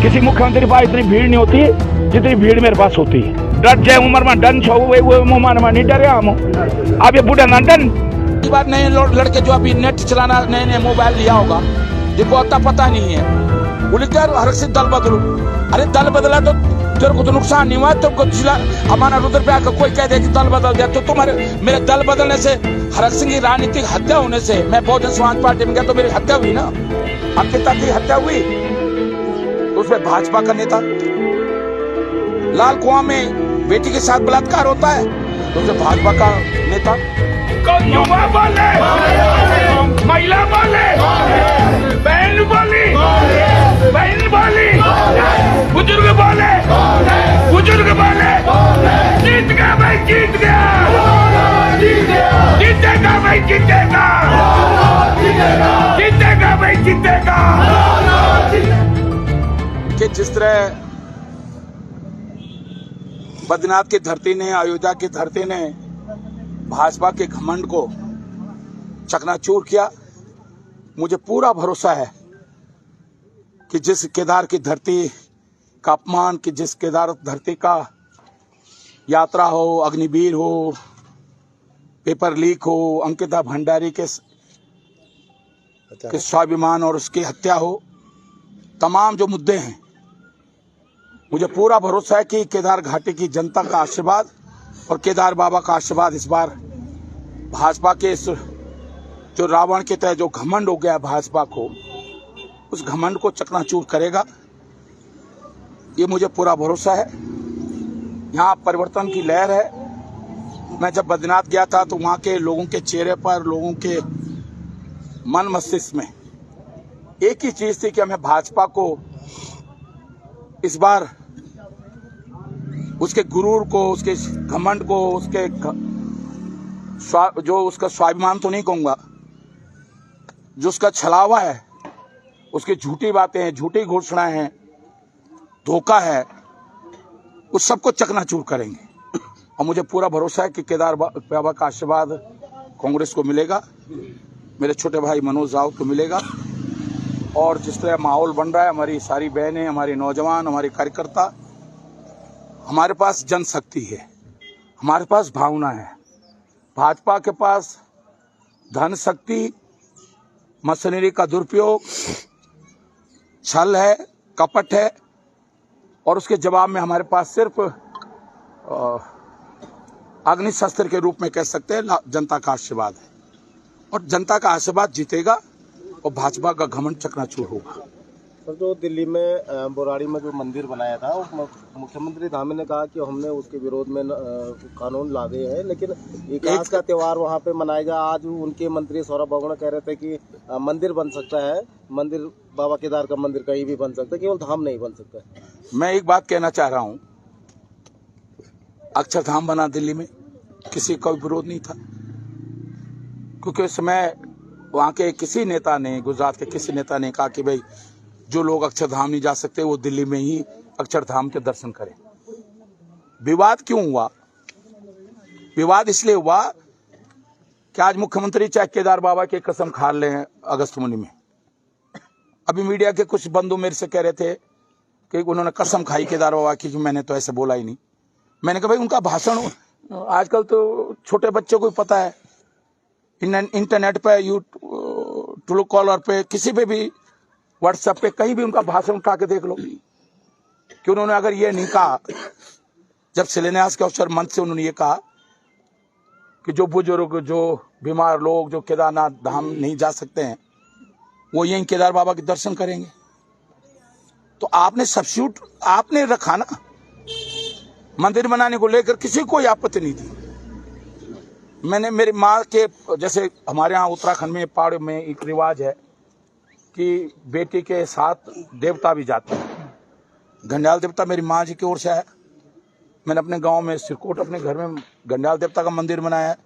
किसी मुख्यमंत्री के पास इतनी भीड़ नहीं होती जितनी भीड़ मेरे पास होती है। डर जाए उम्र में डन छो नहीं डरे हम। अब ये बूढ़ा ना डन बार नए लड़के जो अभी नेट चलाना नए नए मोबाइल लिया होगा जिनको अता पता नहीं है बोले यार हर से दल बदलो। अरे दल बदला तो तेरे को तो नुकसान नहीं हुआ। तुमको हमारा रुद्र पे आकर कोई कह दे कि दल बदल गया तो तुम्हारे मेरे दल बदलने से हरक सिंह की राजनीतिक हत्या होने से मैं बहुजन समाज पार्टी में गया तो मेरी हत्या हुई ना। अंकिता की हत्या हुई तो उसमें भाजपा का नेता लाल कुआं में बेटी के साथ बलात्कार होता है तो उसमें भाजपा का नेता युवा बोले महिला बोले बहन बोली बहन बोली बुजुर्ग बोले जीत गया भाई जीत गया जीतेगा भाई जीतेगा जीतेगा भाई जीतेगा। कि जिस तरह बद्रीनाथ की धरती ने अयोध्या की धरती ने भाजपा के घमंड को चकनाचूर किया, मुझे पूरा भरोसा है कि जिस केदार की धरती का अपमान कि जिस केदार धरती का यात्रा हो अग्निवीर हो पेपर लीक हो अंकिता भंडारी के स्वाभिमान और उसकी हत्या हो तमाम जो मुद्दे हैं मुझे पूरा भरोसा है कि केदार घाटी की जनता का आशीर्वाद और केदार बाबा का आशीर्वाद इस बार भाजपा के इस जो रावण के तहत जो घमंड हो गया भाजपा को उस घमंड को चकनाचूर करेगा। ये मुझे पूरा भरोसा है। यहाँ परिवर्तन की लहर है। मैं जब बद्रीनाथ गया था तो वहाँ के लोगों के चेहरे पर लोगों के मन मस्तिष्क में एक ही चीज थी कि हमें भाजपा को इस बार उसके गुरूर को उसके घमंड को उसके जो उसका स्वाभिमान तो नहीं कहूंगा जो उसका छलावा है उसकी झूठी बातें हैं झूठी घोषणाएं हैं धोखा है उस सबको चकनाचूर करेंगे। और मुझे पूरा भरोसा है कि केदार बाबा का आशीर्वाद कांग्रेस को मिलेगा मेरे छोटे भाई मनोज राउत को मिलेगा। और जिस तरह माहौल बन रहा है हमारी सारी बहनें हमारे नौजवान हमारे कार्यकर्ता हमारे पास जनशक्ति है हमारे पास भावना है। भाजपा के पास धन शक्ति मशीनरी का दुरुपयोग छल है कपट है और उसके जवाब में हमारे पास सिर्फ अग्नि शस्त्र के रूप में कह सकते हैं जनता का आशीर्वाद है और जनता का आशीर्वाद जीतेगा और भाजपा का घमंड चकनाचूर होगा। सर जो दिल्ली में बोराड़ी में जो मंदिर बनाया था मुख्यमंत्री धामी ने कहा कि हमने उसके विरोध में कानून लाए हैं लेकिन विकास का त्योहार वहां पे मनाएगा। आज उनके मंत्री सौरभ बोगड़ा कह रहे थे कि मंदिर बन सकता है मंदिर बाबा केदार का मंदिर कहीं भी बन सकता है केवल धाम नहीं बन सकता है। मैं एक बात कहना चाह रहा हूं अक्षरधाम बना दिल्ली में किसी का विरोध नहीं था क्योंकि उस समय वहां के किसी नेता ने गुजरात के किसी नेता ने कहा कि भाई जो लोग अक्षरधाम नहीं जा सकते वो दिल्ली में ही अक्षरधाम के दर्शन करें। विवाद क्यों हुआ? विवाद इसलिए हुआ कि आज मुख्यमंत्री चाहे केदार बाबा की कसम खा लें अगस्त मुनि में। अभी मीडिया के कुछ बंधु मेरे से कह रहे थे कि उन्होंने कसम खाई केदार बाबा की कि मैंने तो ऐसे बोला ही नहीं। मैंने कहा भाई उनका भाषण आजकल तो छोटे बच्चों को पता है इंटरनेट पे ट्रू कॉलर पे किसी पे भी व्हाट्सएप पे कहीं भी उनका भाषण उठा के देख लो कि उन्होंने अगर ये नहीं कहा जब शिलान्यास के अवसर मंच से उन्होंने ये कहा कि जो बुजुर्ग जो बीमार लोग जो केदारनाथ धाम नहीं जा सकते हैं वो यहीं केदार बाबा के दर्शन करेंगे। तो आपने सब्स्टिट्यूट आपने रखा ना मंदिर बनाने को लेकर किसी को आपत्ति नहीं थी। मैंने मेरी माँ के जैसे हमारे यहाँ उत्तराखंड में पहाड़ में एक रिवाज है कि बेटी के साथ देवता भी जाते हैं। घंडियाल देवता मेरी माँ जी की ओर से है। मैंने अपने गांव में सिरकोट अपने घर में घंडियाल देवता का मंदिर बनाया है।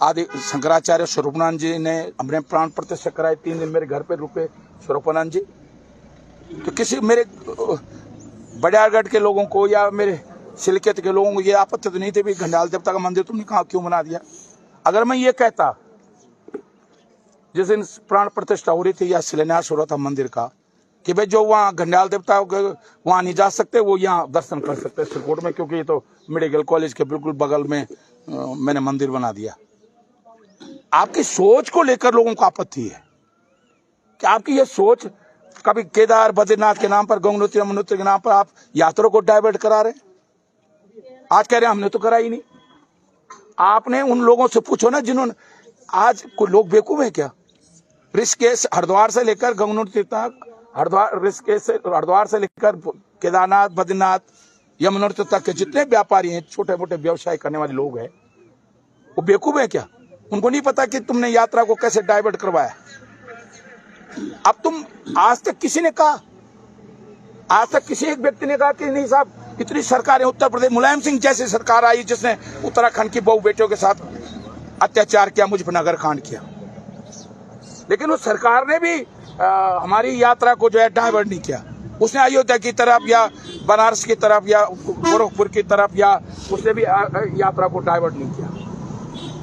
आदि शंकराचार्य स्वरूपानंद जी ने हमने प्राण प्रतिष्ठा कराई 3 दिन मेरे घर पे रुके स्वरूपानंद जी। तो किसी मेरे बड़ियारगढ़ के लोगों को या मेरे सिलकेत के लोगों को ये आपत्ति तो नहीं थी भी घंडियाल देवता का मंदिर तुमने कहा क्यों बना दिया। अगर मैं ये कहता जिस दिन प्राण प्रतिष्ठा हो रही थी या शिलान्यास हो रहा था मंदिर का कि भाई जो वहाँ घंडियाल देवता वहाँ नहीं जा सकते, वो यहाँ दर्शन कर सकते हैं सिरकोट में, क्योंकि ये तो मेडिकल कॉलेज के बिल्कुल बगल में मैंने मंदिर बना दिया। आपकी सोच को लेकर लोगों को आपत्ति है कि आपकी ये सोच, कभी केदार बद्रीनाथ के नाम पर, गंगोत्री यमुनोत्री के नाम पर आप यात्रा को डाइवर्ट करा रहे हैं। आज कह रहे हैं हमने तो करा ही नहीं। आपने उन लोगों से पूछो ना जिन्होंने, आज कोई लोग बेवकूफ है क्या? ऋषिकेश हरिद्वार से लेकर गंगोत्री तक, ऋषिकेश से हरिद्वार से लेकर केदारनाथ बद्रीनाथ यमुनोत्री तक के जितने व्यापारी हैं, छोटे मोटे व्यवसाय करने वाले लोग हैं, वो बेवकूफ है क्या? उनको नहीं पता कि तुमने यात्रा को कैसे डाइवर्ट करवाया? अब तुम, आज तक किसी ने कहा, आज तक किसी एक व्यक्ति ने कहा कि नहीं साहब इतनी सरकारें, उत्तर प्रदेश मुलायम सिंह जैसी सरकार आई जिसने उत्तराखंड की बहु बेटियों के साथ अत्याचार किया, मुझ पर नगरकांड किया, लेकिन उस सरकार ने भी हमारी यात्रा को जो है डाइवर्ट नहीं किया। उसने अयोध्या की तरफ या बनारस की तरफ या गोरखपुर की तरफ या उसने भी यात्रा को डाइवर्ट नहीं किया।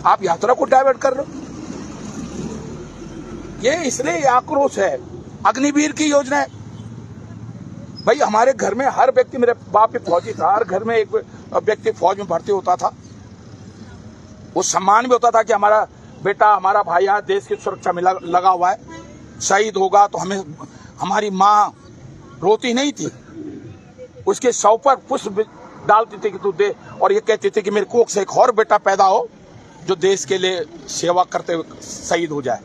आप यात्रा को डाइवर्ट कर रहे हो। ये इसलिए आक्रोश है। अग्निवीर की योजना है भाई, हमारे घर में हर व्यक्ति, मेरे बाप भी फौजी था, हर घर में एक व्यक्ति फौज में भर्ती होता था। वो सम्मान भी होता था कि हमारा बेटा, हमारा भाई आज देश की सुरक्षा में लगा हुआ है, शहीद होगा तो हमें, हमारी माँ रोती नहीं थी, उसके शव पर पुष्प डालती थी कि तू दे, और ये कहती थी कि मेरे कोख से एक और बेटा पैदा हो जो देश के लिए सेवा करते हुए शहीद हो जाए।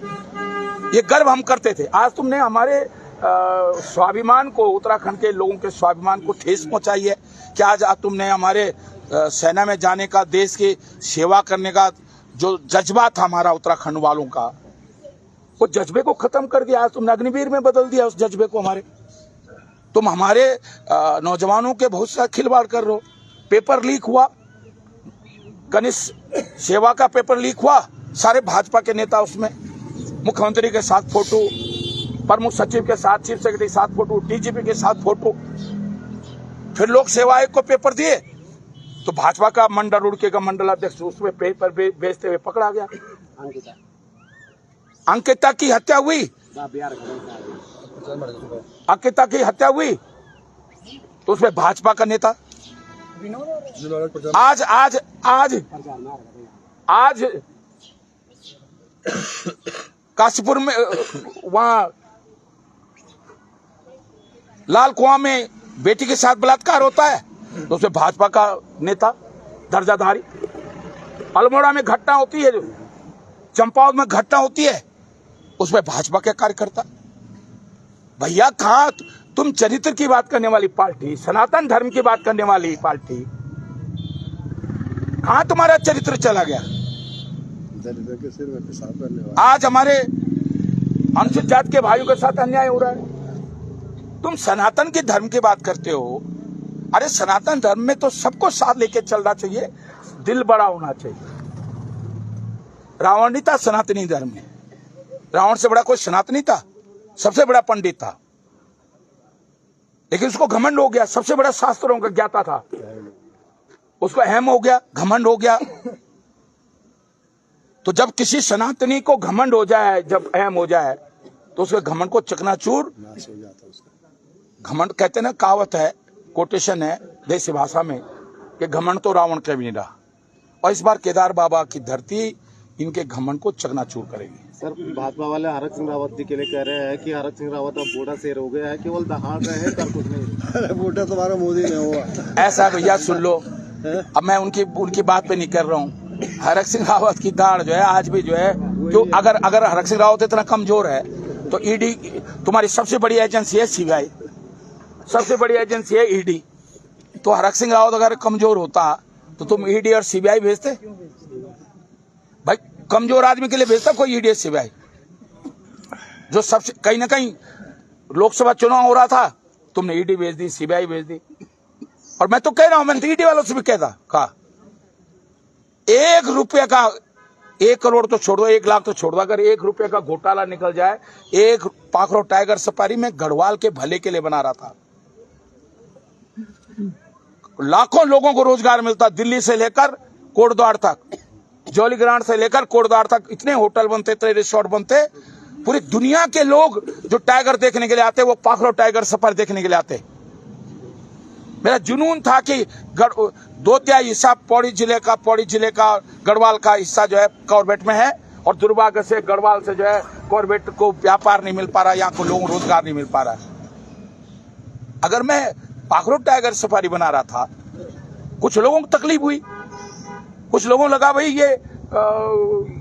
ये गर्व हम करते थे। आज तुमने हमारे स्वाभिमान को, उत्तराखंड के लोगों के स्वाभिमान को ठेस पहुंचाई है कि आज तुमने हमारे सेना में जाने का, देश की सेवा करने का जो जज्बा था हमारा उत्तराखंड वालों का, वो जज्बे को खत्म कर दिया। आज तुमने अग्निवीर में बदल दिया उस जज्बे को हमारे। तुम हमारे नौजवानों के बहुत सा खिलवाड़ कर रहे हो। पेपर लीक हुआ, कनिष्ठ सेवा का पेपर लीक हुआ, सारे भाजपा के नेता उसमें, मुख्यमंत्री के साथ फोटो, प्रमुख सचिव के साथ, चीफ सेक्रेटरी के साथ फोटो, डीजीपी के साथ फोटो। फिर लोक सेवा आयोग को पेपर दिए तो भाजपा का मंडल उड़के का मंडल अध्यक्ष उसमें पेपर बेचते हुए पकड़ा गया। अंकिता की हत्या हुई, अंकिता की हत्या हुई तो उसमें भाजपा का नेता। आज आज आज आज काशीपुर में, वहां लाल कुआं में बेटी के साथ बलात्कार होता है तो उसमें भाजपा का नेता दर्जाधारी। अल्मोड़ा में घटना होती है, चंपावत में घटना होती है, उसमें भाजपा के कार्यकर्ता। भैया कहां तुम चरित्र की बात करने वाली पार्टी, सनातन धर्म की बात करने वाली पार्टी, कहां तुम्हारा चरित्र चला गया? आज हमारे अनुसूचित जाति के भाइयों के साथ अन्याय हो रहा है। तुम सनातन के धर्म की बात करते हो। अरे सनातन धर्म में तो सबको साथ लेके चलना चाहिए, दिल बड़ा होना चाहिए। रावण नहीं था सनातनी धर्म में, रावण से बड़ा कोई सनातनी था, सबसे बड़ा पंडित था, लेकिन उसको घमंड हो गया, सबसे बड़ा शास्त्रों का ज्ञाता था, उसको अहम हो गया, घमंड हो गया। तो जब किसी सनातनी को घमंड हो जाए, जब अहम हो जाए, तो उसके घमंड को चकनाचूर, घमंड कहते ना, कहावत है, कोटेशन है देसी भाषा में कि घमंड तो रावण के भी नहीं रहा। और इस बार केदार बाबा की धरती इनके घमंड को चकनाचूर करेगी। सर, भाजपा वाले हरक सिंह रावत जी के लिए कह रहे हैं कि हरक सिंह रावत अब बूढ़ा शेर हो गया है, केवल दहाड़ रहे हैं, कर कुछ नहीं। बूढ़ा तुम्हारा मोदी में हुआ ऐसा। भैया सुन लो, अब मैं उनकी बात पे नहीं कर रहा हूँ। हरक सिंह रावत की दाढ़ जो है आज भी जो है, क्यों, अगर हरक सिंह रावत इतना कमजोर है तो ईडी, तुम्हारी सबसे बड़ी एजेंसी है सीबीआई, सबसे बड़ी एजेंसी है ईडी। तो हरक सिंह रावत अगर कमजोर होता तो तुम ईडी और सीबीआई भेजते? भाई कमजोर आदमी के लिए भेजता कोई ईडी और सीबीआई? जो सबसे, कहीं ना कहीं लोकसभा चुनाव हो रहा था, तुमने ईडी भेज दी, सीबीआई भेज दी। और मैं तो कह रहा हूं, मैंने ईडी वालों से भी कहा 1 रुपये का, 1 करोड़ तो छोड़ दो, 1 लाख तो छोड़ दो, अगर 1 रुपये का घोटाला निकल जाए, एक पाखरो टाइगर सफारी में गढ़वाल के भले के लिए बना रहा था, लाखों लोगों को रोजगार मिलता, दिल्ली से लेकर कोटद्वार तक, जौलीग्रांट से लेकर कोटद्वार तक इतने होटल बनते, इतने रिसोर्ट बनते, पूरी दुनिया के लोग जो टाइगर देखने के लिए आते वो पाखरो टाइगर सफारी देखने के लिए आते। मेरा जुनून था कि 2/3 हिस्सा पौड़ी जिले का गढ़वाल का हिस्सा जो है कॉर्बेट में है, और दुर्भाग्य से गढ़वाल से जो है कॉर्बेट को व्यापार नहीं मिल पा रहा, यहाँ को लोगों को रोजगार नहीं मिल पा रहा। अगर मैं पाखरो टाइगर सफारी बना रहा था, कुछ लोगों को तकलीफ हुई, कुछ लोगों को लगा भाई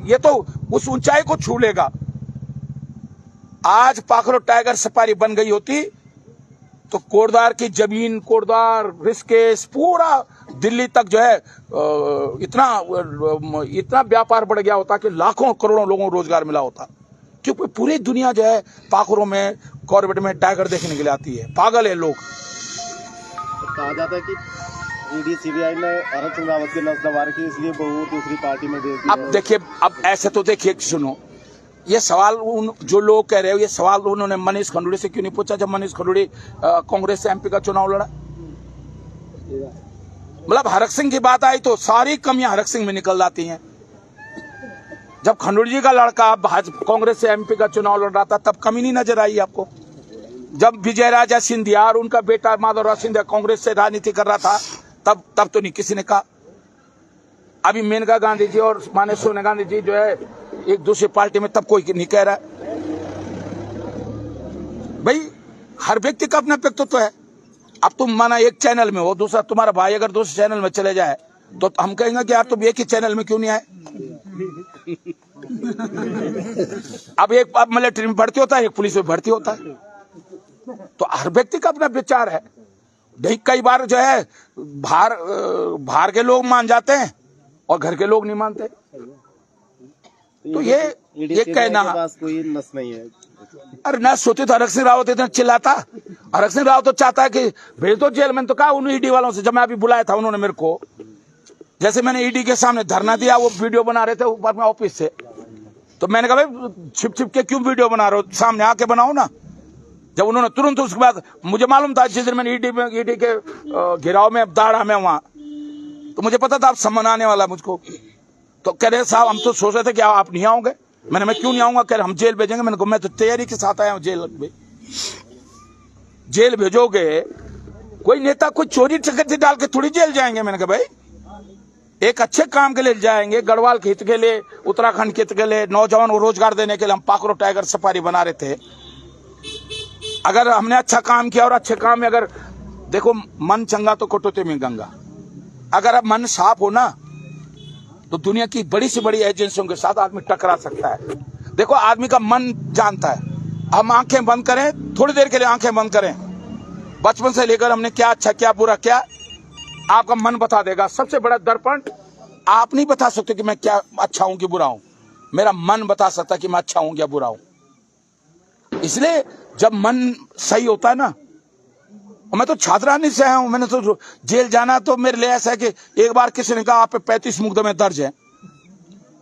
ये तो उस ऊंचाई को छू लेगा। आज पाखरो टाइगर सफारी बन गई होती तो कोटद्वार की जमीन, कोटद्वार, ऋषिकेश, पूरा दिल्ली तक जो है इतना व्यापार बढ़ गया होता कि लाखों करोड़ों लोगों को रोजगार मिला होता। क्योंकि पूरी दुनिया जो है पाखरों में, कॉर्बेट में टाइगर देखने के लिए आती है। पागल है लोग। कहा जाता है कि ईडी सीबीआई ने हरक सिंह रावत की नस्ल की, इसलिए वो दूसरी पार्टी में भेज दिया। अब देखिए, अब ऐसे तो देखिए, सुनो, ये सवाल जो लोग कह रहे हो, ये सवाल उन्होंने मनीष खंडूड़ी से क्यों नहीं पूछा जब मनीष खंडूड़ी कांग्रेस से एमपी का चुनाव लड़ा? मतलब हरक सिंह की बात आई तो सारी कमियां हरक सिंह में निकल जाती हैं। जब खंडूड़ी जी का लड़का कांग्रेस से एमपी का चुनाव लड़ रहा था तब कमी नहीं नजर आई आपको? जब विजय राजा सिंधिया और उनका बेटा माधवराव सिंधिया कांग्रेस से राजनीति कर रहा था तब तो नहीं किसी ने कहा। अभी मेनका गांधी जी और माने सोनिया गांधी जी जो है एक दूसरी पार्टी में, तब कोई नहीं कह रहा। भाई हर व्यक्ति का अपना व्यक्तित्व है। अब तुम माना एक चैनल में हो, दूसरा तुम्हारा भाई अगर दूसरे चैनल में चले जाए तो हम कहेंगे कि यार तुम एक ही चैनल में क्यों नहीं आए? अब एक मिलिट्री में भर्ती होता है, एक पुलिस में भर्ती होता है, तो हर व्यक्ति का अपना विचार है। नहीं, कई बार जो है बाहर के लोग मान जाते हैं और घर के लोग नहीं मानते। तो ये कहना पास कोई नस नहीं है। अरे नस होती तो हरक सिंह रावत इतना चिल्लाता। हरक सिंह रावत तो चाहता है कि भेज दो जेल में। तो कहा उन ईडी वालों से, जब मैं अभी बुलाया था उन्होंने मेरे को, जैसे मैंने ईडी के सामने धरना दिया, वो वीडियो बना रहे थे ऊपर में ऑफिस से, तो मैंने कहा भाई छिप छिप के क्यों वीडियो बना रहे हो, सामने आके बनाओ ना। जब उन्होंने तुरंत उसके बाद, मुझे मालूम था जिस दिन मैंने ईडी के घेराव में दाड़ा में वहां, तो मुझे पता था अब सम्मान आने वाला मुझको। तो कह रहे साहब हम तो सोच रहे थे कि आप नहीं आओगे। मैं क्यों नहीं आऊंगा? कह रहे हम जेल भेजेंगे। मैंने कहा मैं तो तैयारी के साथ आया हूं जेल भेजोगे? कोई नेता कोई चोरी चकत्ती डाल के थोड़ी जेल जाएंगे। मैंने कहा भाई एक अच्छे काम के लिए जाएंगे, गढ़वाल के हित के लिए, उत्तराखंड के हित के लिए, नौजवान को रोजगार देने के लिए हम पाखरो टाइगर सफारी बना रहे थे। अगर हमने अच्छा काम किया, और अच्छे काम में अगर देखो, मन चंगा तो कटौती में गंगा। अगर अब मन साफ हो ना तो दुनिया की बड़ी से बड़ी एजेंसियों के साथ आदमी टकरा सकता है। देखो आदमी का मन जानता है। हम आंखें बंद करें, थोड़ी देर के लिए आंखें बंद करें, बचपन से लेकर हमने क्या अच्छा क्या बुरा क्या, आपका मन बता देगा। सबसे बड़ा दर्पण आप नहीं बता सकते कि मैं क्या अच्छा हूं कि बुरा हूं, मेरा मन बता सकता कि मैं अच्छा हूं या बुरा हूं। इसलिए जब मन सही होता है ना, मैं तो छात्रानी से आया हूं, मैंने तो जेल जाना तो मेरे लिए ऐसा है कि एक बार किसी ने कहा आप पे 35 मुकदमे दर्ज है,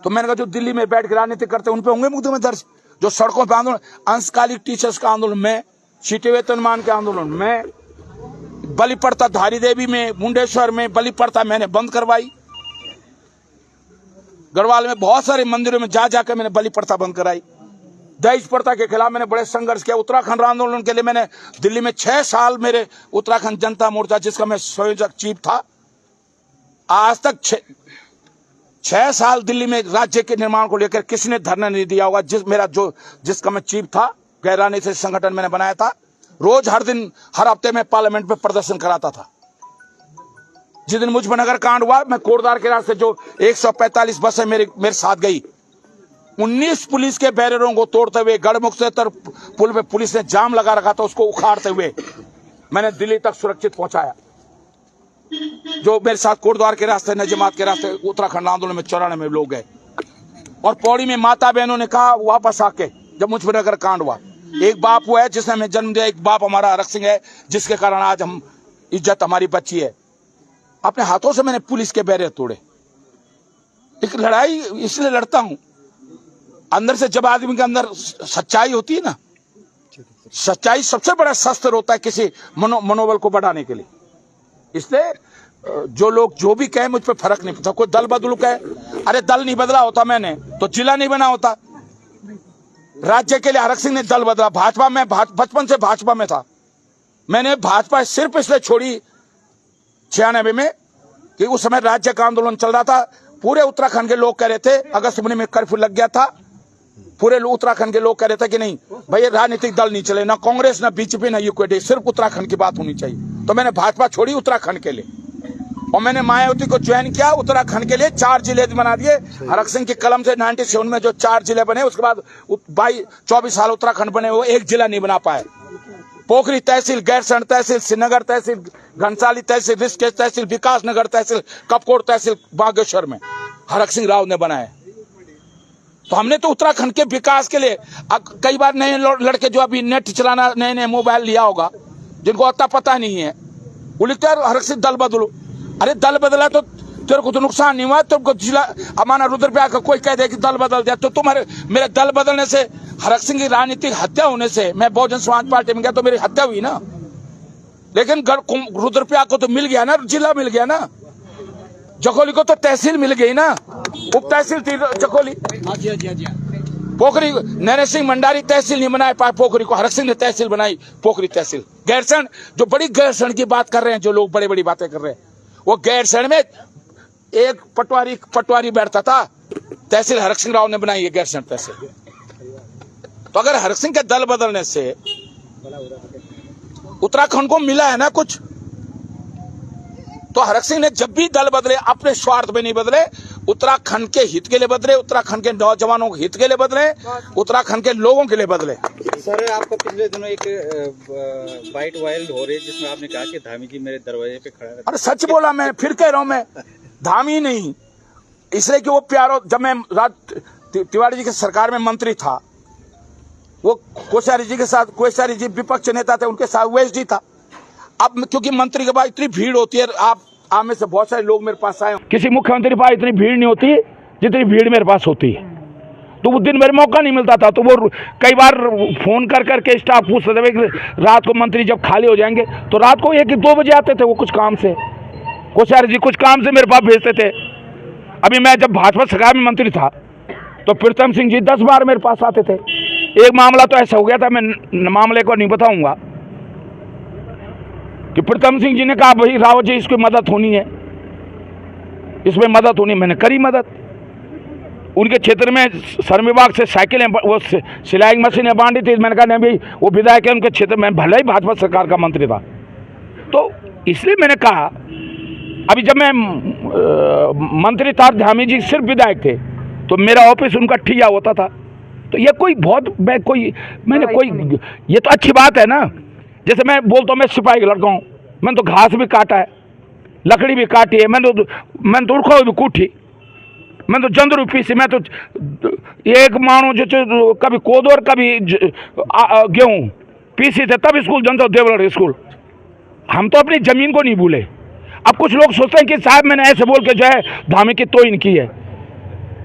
तो मैंने कहा जो दिल्ली में बैठ के राजनीति करते हैं उन पे होंगे मुकदमे दर्ज। जो सड़कों पे आंदोलन, अंशकालिक टीचर्स का आंदोलन में, सीटे वेतनमान के आंदोलन में, बलि प्रथा धारी देवी में, मुंडेश्वर में बलि प्रथा मैंने बंद करवाई। गढ़वाल में बहुत सारे मंदिरों में जा जाकर मैंने बलि प्रथा बंद कराई। दहेज प्रथा के खिलाफ मैंने बड़े संघर्ष किया। उत्तराखंड आंदोलन के लिए मैंने दिल्ली में 6 साल मेरे उत्तराखंड जनता मोर्चा, जिसका मैं संयोजक चीफ था, आज तक 6 साल दिल्ली में राज्य के निर्माण को लेकर किसी ने धरना नहीं दिया होगा। जिसका मैं चीफ था, गैर राजनीतिक संगठन मैंने बनाया था। रोज हर दिन हर हफ्ते में पार्लियामेंट में प्रदर्शन कराता था। जिस दिन मुजफ्फरनगर कांड हुआ, मैं कोटद्वार के रास्ते जो 145 बसें मेरे साथ गई, 19 पुलिस के बैरियरों को तोड़ते हुए, गढ़मुक्तेश्वर पुल पे पुलिस ने जाम लगा रखा था, उसको उखाड़ते हुए मैंने दिल्ली तक सुरक्षित पहुंचाया। जो मेरे साथ कोटद्वार के रास्ते, नजमात के रास्ते उत्तराखंड आंदोलन में 94 लोग गए। और पौड़ी में माता बहनों ने कहा वापस आके, जब मुजफ्फरनगर कांड हुआ, एक बाप हुआ है जिसने हमें जन्म दिया, एक बाप हमारा हरक सिंह है जिसके कारण आज हम इज्जत हमारी बची है। अपने हाथों से मैंने पुलिस के बैरियर तोड़े। एक लड़ाई इसलिए लड़ता हूं, अंदर से जब आदमी के अंदर सच्चाई होती है ना, सच्चाई सबसे बड़ा शस्त्र होता है किसी मनोबल को बढ़ाने के लिए। इसलिए जो लोग जो भी कहे मुझ पे फर्क नहीं पड़ता। कोई दल बदलू कहे, अरे दल नहीं बदला होता मैंने तो जिला नहीं बना होता। राज्य के लिए हरक सिंह ने दल बदला। भाजपा में बचपन से भाजपा में था। मैंने भाजपा सिर्फ इसलिए छोड़ी 96 में कि उस समय राज्य का आंदोलन चल रहा था। पूरे उत्तराखंड के लोग कह रहे थे, अगस्त महीने में कर्फ्यू लग गया था, पूरे उत्तराखंड के लोग कह रहे थे कि नहीं भाई राजनीतिक दल नहीं चले, ना कांग्रेस ना बीजेपी ना यूकेडी, सिर्फ उत्तराखंड की बात होनी चाहिए। तो मैंने भाजपा छोड़ी उत्तराखंड के लिए और मैंने मायावती को ज्वाइन किया उत्तराखंड के लिए। 4 जिले बना दिए हरक सिंह की कलम से। 97 में जो 4 जिले बने, उसके बाद 24 साल उत्तराखंड बने, वो एक जिला नहीं बना पाए। पोखरी तहसील, गैरसैंण तहसील, श्रीनगर तहसील, घनसाली तहसील, ऋषिकेश तहसील, विकास नगर तहसील, कपकोट तहसील बागेश्वर में हरक सिंह राव ने बनाए। तो हमने तो उत्तराखंड के विकास के लिए कई बार नए लड़के जो अभी नेट चलाना, नए नए मोबाइल लिया होगा, जिनको अता पता नहीं है, वो लिखते हैं हरक सिंह दल बदलो। अरे दल बदला तो तेरे को तो नुकसान नहीं हुआ, तुमको जिला अमाना रुद्रप्रयाग का कोई कह दे कि दल बदल दिया, तो तुम्हारे मेरे दल बदलने से, हरक सिंह की राजनीतिक हत्या होने से, मैं बहुजन समाज पार्टी में गया तो मेरी हत्या हुई ना। लेकिन रुद्रप्रयाग को तो मिल गया ना, जिला मिल गया ना। जखोली को तो तहसील मिल गई ना, उप तहसील थी जखोली। पोखरी नैने सिंह मंडारी तहसील नहीं बनाए पाए पोखरी को, हरक सिंह ने तहसील बनाई पोखरी तहसील। गैरसैंण, जो बड़ी गैरसैंण की बात कर रहे हैं जो लोग, बड़ी बड़ी बातें कर रहे हैं, वो गैरसैंण में एक पटवारी बैठता था, तहसील हरक सिंह राव ने बनाई है गैरसैंण तहसील। तो अगर हरक सिंह के दल बदलने से उत्तराखंड को मिला है ना कुछ, तो हरक सिंह ने जब भी दल बदले अपने स्वार्थ में नहीं बदले, उत्तराखंड के हित के लिए बदले, उत्तराखंड के नौजवानों के हित के लिए बदले, उत्तराखंड के लोगों के लिए बदले। सर, आपको पिछले दिनों एक बाइट वायरल हो रही है जिसमें आपने कहा कि धामी जी मेरे दरवाजे पे खड़ा है। अरे सच बोला, मैं फिर कह रहा हूं, मैं धामी नहीं, इसलिए कि वो प्यारो, जब मैं तिवारी जी की सरकार में मंत्री था, वो कोश्यारी जी के साथ, कोश्यारी जी विपक्ष नेता थे, उनके साथ ओवैसी जी था। अब क्योंकि मंत्री के बाद इतनी भीड़ होती है, आप में से बहुत सारे लोग मेरे पास आए, किसी मुख्यमंत्री के पास इतनी भीड़ नहीं होती जितनी भीड़ मेरे पास होती है। तो वो दिन मेरे मौका नहीं मिलता था, तो वो कई बार फोन कर करके स्टाफ पूछते थे कि रात को मंत्री जब खाली हो जाएंगे, तो रात को 1-2 बजे आते थे वो कुछ काम से, कोश्यारी जी कुछ काम से मेरे पास भेजते थे। अभी मैं जब भाजपा सरकार में मंत्री था तो प्रीतम सिंह जी 10 बार मेरे पास आते थे। एक मामला तो ऐसा हो गया था, मैं मामले को नहीं बताऊंगा, कि प्रीतम सिंह जी ने कहा भाई रावत जी इसकी मदद होनी है, इसमें मदद होनी, मैंने करी मदद। उनके क्षेत्र में श्रम विभाग से साइकिलें, वो सिलाई मशीनें बांटी थी, मैंने कहा नहीं भाई वो विधायक है उनके क्षेत्र में, भले ही भाजपा सरकार का मंत्री था। तो इसलिए मैंने कहा, अभी जब मैं मंत्री था, धामी जी सिर्फ विधायक थे, तो मेरा ऑफिस उनका ठिया होता था। तो ये कोई बहुत ये तो अच्छी बात है ना। जैसे मैं बोलता हूँ मैं सिपाही का लड़का हूँ, मैंने तो घास भी काटा है, लकड़ी भी काटी है, मैंने तो उड़खो भी कूटी, मैं तो जंदरू पीसी, मैं तो एक मानो जो कभी कोदो और कभी गेहूँ पीसी थे, तब स्कूल जनता देवगढ़ स्कूल। हम तो अपनी जमीन को नहीं भूले। अब कुछ लोग सोचते हैं कि साहब मैंने ऐसे बोल के जो है धामी की तोहिन की है।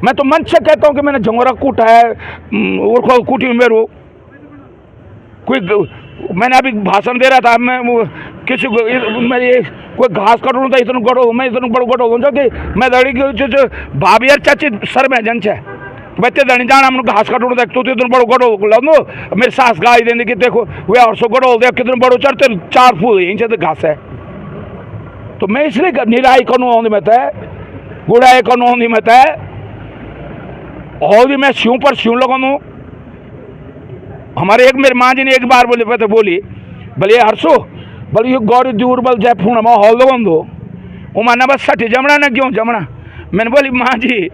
मैं तो मन से कहता हूँ कि मैंने झंगोरा कूटा है, उड़खो कूटी मेरे कोई, मैंने अभी भाषण दे रहा था, मैं किसी को मेरी कोई घास काटूँ तो इतना गड़ो, मैं इतना बड़ो गड़ो जो कि मैं दड़ी जो भाभी यार चाची सर में जन है बच्चे दड़ी जाना हम घास काटूँ तो इतना बड़ो गड़ो लो, मेरी सास गाय देने की देखो वे और सो गड़ो देख कितने बड़ो चढ़ते 4 फूल इंच घास है। तो मैं इसलिए निराई करूँ आँधी में तय, गुड़ाई करूँ आँधी में तय, और मैं स्यूं पर स्यूं लगाऊँ। हमारे एक मेरी माँ जी ने एक बार बोली भले हरसो भले ये गौरी दूर बल जय फूण में हॉल दो वो माना बस 60 जमना न क्यों जमना। मैंने बोली माँ जी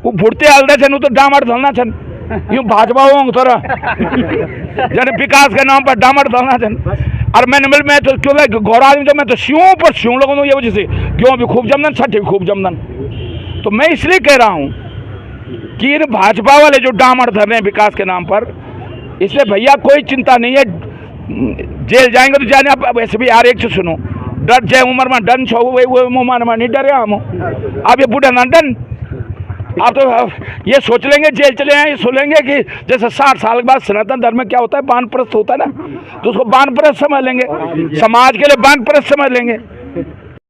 वो भुड़ते हलदे छन तो डामर धलना छन, यूँ भाजपा होंगे तरह जने विकास के नाम पर डामर धलना छन। और मैं तो क्यों गौर आदमी तो मैं तो स्यूं पर स्यूं लगाऊँ ये वजह से क्यों भी खूब जमदन 60 खूब जमदन। तो मैं इसलिए कह रहा हूँ कि भाजपा वाले जो डामर धर रहे हैं विकास के नाम पर, इसलिए भैया कोई चिंता नहीं है, जेल जाएंगे तो जाने। आप वैसे भी यार एक चीज सुनो, डर जाए उम्र में डन छो वो उम्र में नहीं डरे हम। आप ये बूढ़ा ना डन, आप तो ये सोच लेंगे जेल चले आए, ये सोचेंगे कि जैसे 60 साल के बाद सनातन धर्म में क्या होता है, बानप्रस्थ होता है ना, तो उसको बानप्रस्थ समझ लेंगे, समाज के लिए बानप्रस्थ समझ लेंगे।